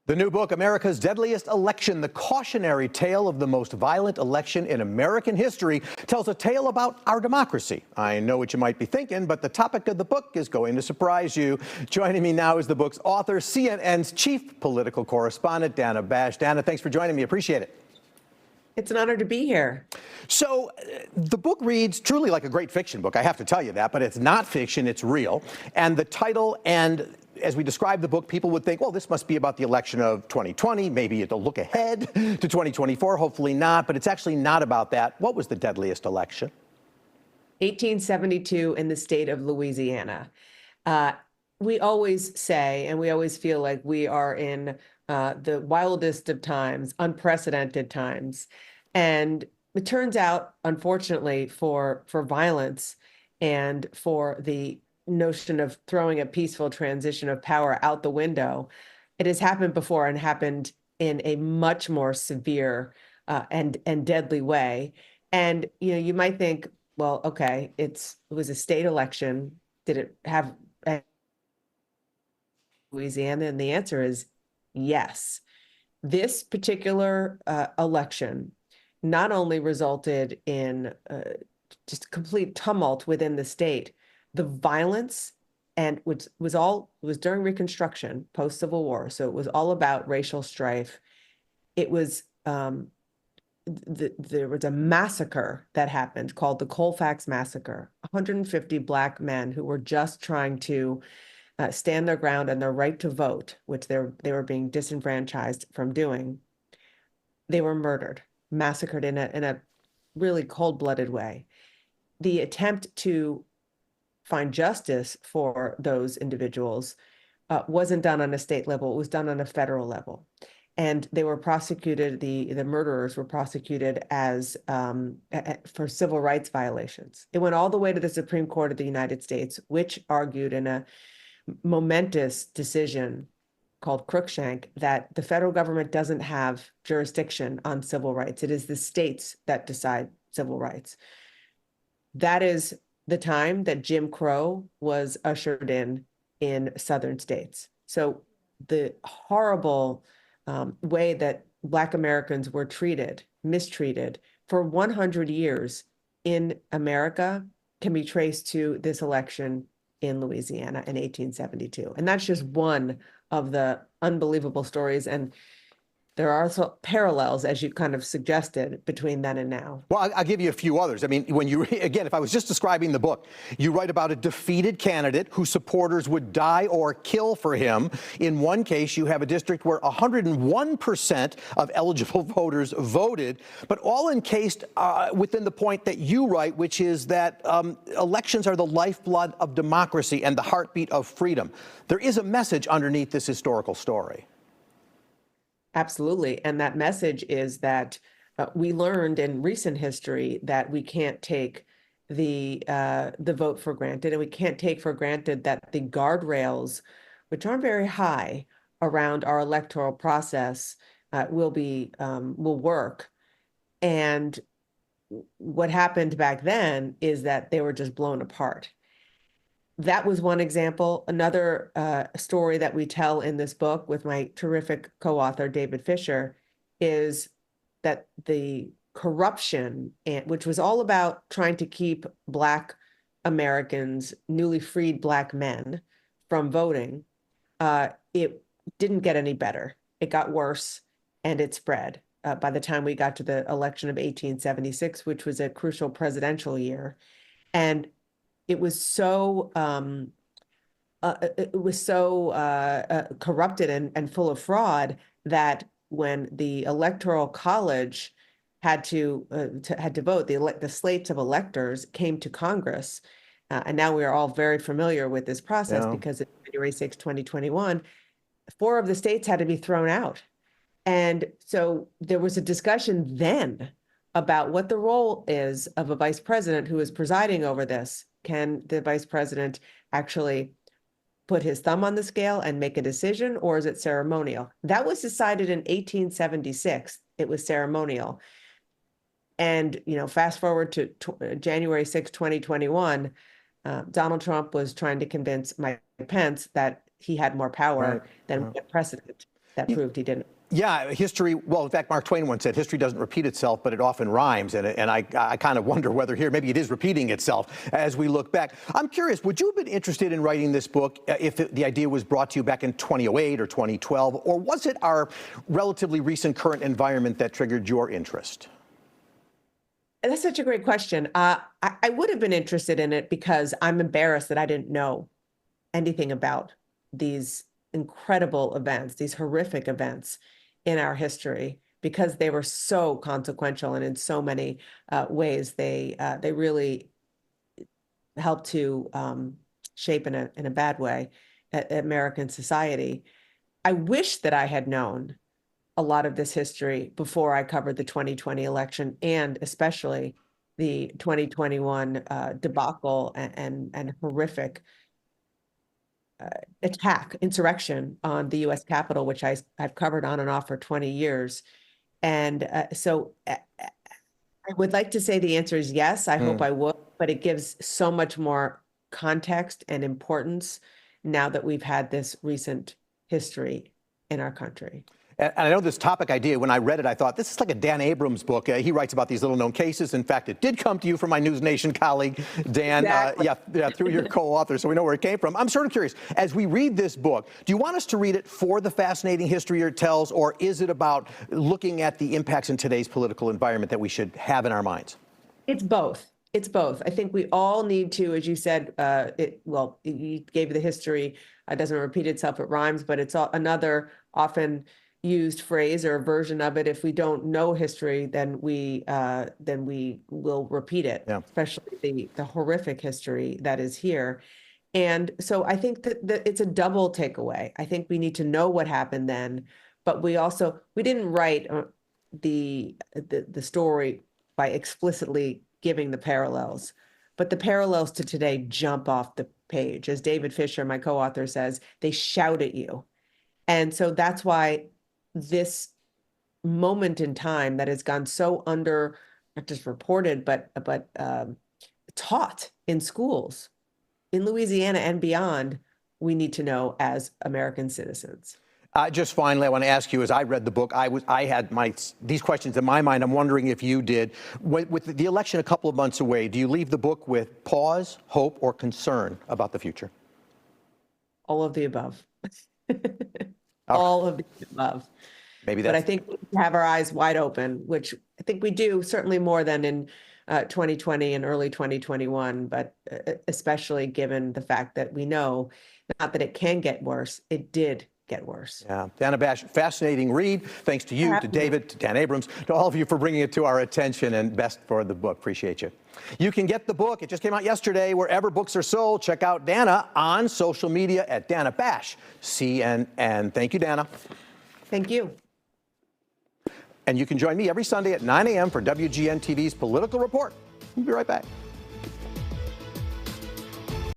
The new book, America's Deadliest Election, the cautionary tale of the most violent election in American history, tells a tale about our democracy. I know what you might be thinking, but the topic of the book is going to surprise you. Joining me now is the book's author, CNN's chief political correspondent, Dana Bash. Dana, thanks for joining me. Appreciate it. It's an honor to be here. So the book reads truly like a great fiction book. I have to tell you that, but it's not fiction, it's real. And the title, and as we describe the book, people would think, well, this must be about the election of 2020. Maybe it'll look ahead to 2024. Hopefully not, but it's actually not about that. What was the deadliest election? 1872 in the state of Louisiana. We always say, and we always feel like we are in the wildest of times, unprecedented times. And it turns out, unfortunately, for violence and for the notion of throwing a peaceful transition of power out the window, it has happened before and happened in a much more severe and deadly way. And you might think, well, okay, it was a state election. Did it have Louisiana? And the answer is yes. This particular election not only resulted in just complete tumult within the state, the violence, and which was during Reconstruction, post-Civil War, so it was all about racial strife. It was there was a massacre that happened called the Colfax Massacre. 150 Black men who were just trying to stand their ground and their right to vote, which they were being disenfranchised from doing. They were murdered, massacred in a really cold-blooded way. The attempt to find justice for those individuals wasn't done on a state level. It was done on a federal level. And they were prosecuted, the murderers were prosecuted as for civil rights violations. It went all the way to the Supreme Court of the United States, which argued in a momentous decision called Cruikshank that the federal government doesn't have jurisdiction on civil rights. It is the states that decide civil rights. That is the time that Jim Crow was ushered in southern states. So the horrible way that Black Americans were mistreated for 100 years in America can be traced to this election in Louisiana in 1872. And that's just one of the unbelievable stories. And there are also parallels, as you kind of suggested, between then and now. Well, I'll give you a few others. I mean, again, if I was just describing the book, you write about a defeated candidate whose supporters would die or kill for him. In one case, you have a district where 101% of eligible voters voted, but all encased within the point that you write, which is that elections are the lifeblood of democracy and the heartbeat of freedom. There is a message underneath this historical story. Absolutely. And that message is that we learned in recent history that we can't take the vote for granted, and we can't take for granted that the guardrails, which aren't very high around our electoral process, will work. And what happened back then is that they were just blown apart. That was one example. Another story that we tell in this book with my terrific co-author, David Fisher, is that the corruption, which was all about trying to keep Black Americans, newly freed Black men, from voting, it didn't get any better. It got worse, and it spread by the time we got to the election of 1876, which was a crucial presidential year. And it was so corrupted and full of fraud that when the Electoral College had to vote, the slates of electors came to Congress, and now we are all very familiar with this process because of January 6, 2021, 4 of the states had to be thrown out. And so there was a discussion then about what the role is of a vice president who is presiding over this. Can the vice president actually put his thumb on the scale and make a decision, or is it ceremonial? That was decided in 1876. It was ceremonial. And, fast forward to January 6, 2021, Donald Trump was trying to convince Mike Pence that he had more power than precedent. that proved he didn't. Yeah, history, well, in fact, Mark Twain once said, history doesn't repeat itself, but it often rhymes. And I kind of wonder whether here, maybe it is repeating itself as we look back. I'm curious, would you have been interested in writing this book if the idea was brought to you back in 2008 or 2012? Or was it our relatively recent current environment that triggered your interest? That's such a great question. I would have been interested in it because I'm embarrassed that I didn't know anything about these incredible events, these horrific events in our history, because they were so consequential and in so many ways they really helped to shape in a bad way American society. I wish that I had known a lot of this history before I covered the 2020 election, and especially the 2021 debacle and horrific insurrection on the U.S. Capitol, which I've covered on and off for 20 years. And so I would like to say the answer is yes. I hope I would, but it gives so much more context and importance now that we've had this recent history in our country. And I know this topic idea, when I read it, I thought, this is like a Dan Abrams book. He writes about these little known cases. In fact, it did come to you from my News Nation colleague, Dan, Exactly. through your co-author, so we know where it came from. I'm sort of curious, as we read this book, do you want us to read it for the fascinating history it tells, or is it about looking at the impacts in today's political environment that we should have in our minds? It's both. It's both. I think we all need to, as you said, you gave the history, it doesn't repeat itself, it rhymes, but it's another often used phrase or a version of it. If we don't know history, then we will repeat it, especially the horrific history that is here. And so I think that it's a double takeaway. I think we need to know what happened then, but we didn't write the story by explicitly giving the parallels, but the parallels to today jump off the page. As David Fisher, my co-author, says, they shout at you. And so that's why this moment in time that has gone so not just reported, but taught in schools in Louisiana and beyond, we need to know as American citizens. Just finally, I want to ask you, as I read the book, I had these questions in my mind. I'm wondering if you did. With the election a couple of months away, do you leave the book with pause, hope, or concern about the future? All of the above. All of the above. Maybe that's... But I think we have our eyes wide open, which I think we do, certainly more than in 2020 and early 2021, but especially given the fact that we know, not that it can get worse, it did get worse. Yeah, Dana Bash, fascinating read. Thanks to you, to David, to Dan Abrams, to all of you for bringing it to our attention, and best for the book. Appreciate you. You can get the book. It just came out yesterday wherever books are sold. Check out Dana on social media at Dana Bash, CNN. Thank you, Dana. Thank you. And you can join me every Sunday at 9 a.m. for WGN TV's Political Report. We'll be right back.